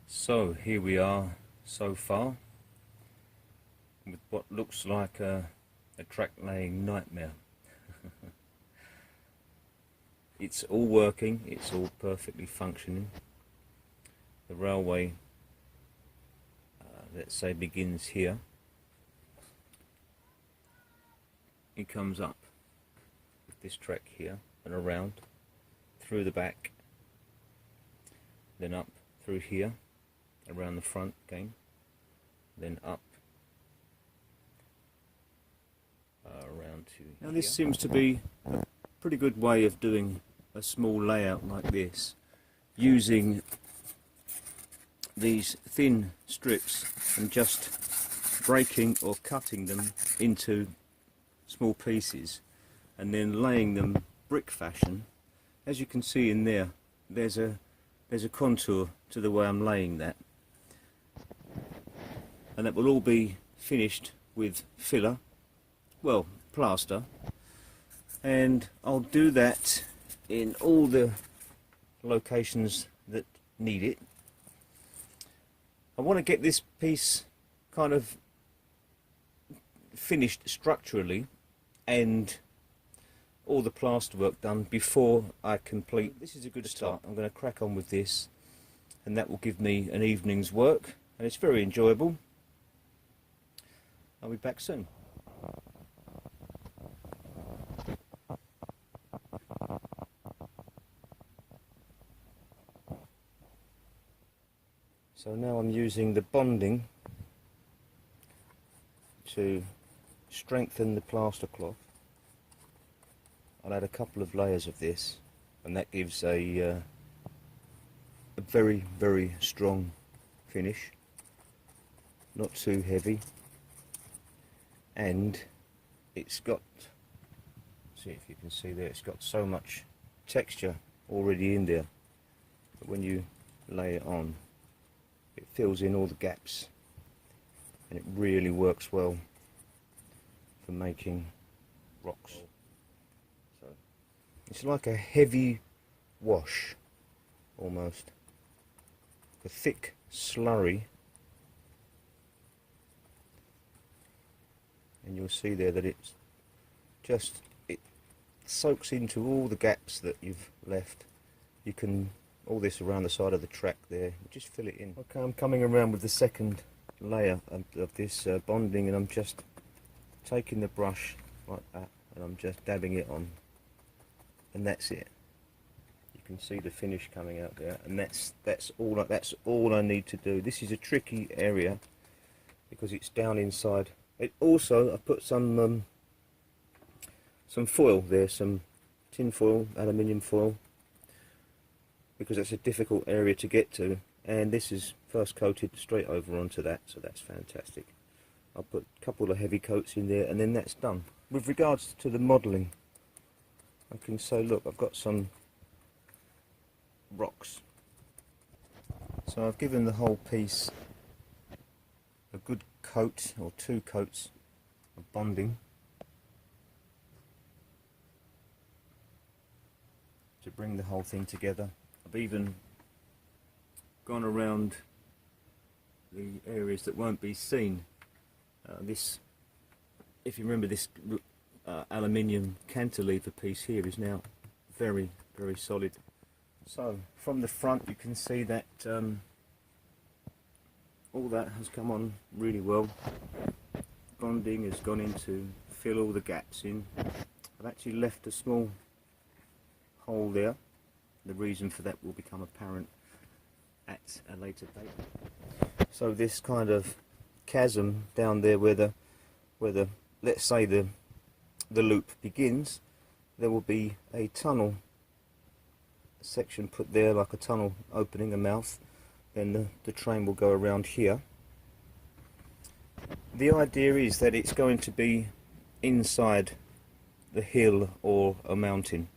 So here we are so far with what looks like a track laying nightmare. It's all working, it's all perfectly functioning. The railway, let's say, begins here. It comes up with this track here and around through the back, then up through here around the front again, then up around to now here. This seems to be a pretty good way of doing a small layout like this, using these thin strips and just breaking or cutting them into small pieces and then laying them brick fashion. As you can see in there, there's a contour to the way I'm laying that, and that will all be finished with filler, well, plaster, and I'll do that in all the locations that need it. I want to get this piece kind of finished structurally and all the plaster work done before I complete. This is a good start. I'm going to crack on with this, and that will give me an evening's work, and it's very enjoyable. I'll be back soon. So now I'm using the bonding to strengthen the plaster cloth. I'll add a couple of layers of this, and that gives a very, very strong finish, not too heavy, and it's got, see if you can see there, it's got so much texture already in there, but when you lay it on, it fills in all the gaps, and it really works well for making rocks. So it's like a heavy wash, almost a thick slurry, and you'll see there that it soaks into all the gaps that you've left. You can, all this around the side of the track there, just fill it in. Okay, I'm coming around with the second layer of this bonding, and I'm just taking the brush like that, and I'm just dabbing it on, and that's it. You can see the finish coming out there, and that's all I need to do. This is a tricky area because it's down inside. It also, I put some foil there, some tin foil, aluminium foil, because that's a difficult area to get to, and this is first coated straight over onto that, so that's fantastic. I'll put a couple of heavy coats in there, and then that's done. With regards to the modelling, I can say, look, I've got some rocks, so I've given the whole piece a good coat or 2 coats of bonding to bring the whole thing together. I've even gone around the areas that won't be seen. This, if you remember, this aluminium cantilever piece here is now very, very solid. So from the front you can see that all that has come on really well. Bonding has gone in to fill all the gaps in. I've actually left a small hole there. The reason for that will become apparent at a later date. So this kind of chasm down there where the let's say the loop begins, there will be a tunnel section put there, like a tunnel opening, a mouth. Then the train will go around here. The idea is that it's going to be inside the hill or a mountain.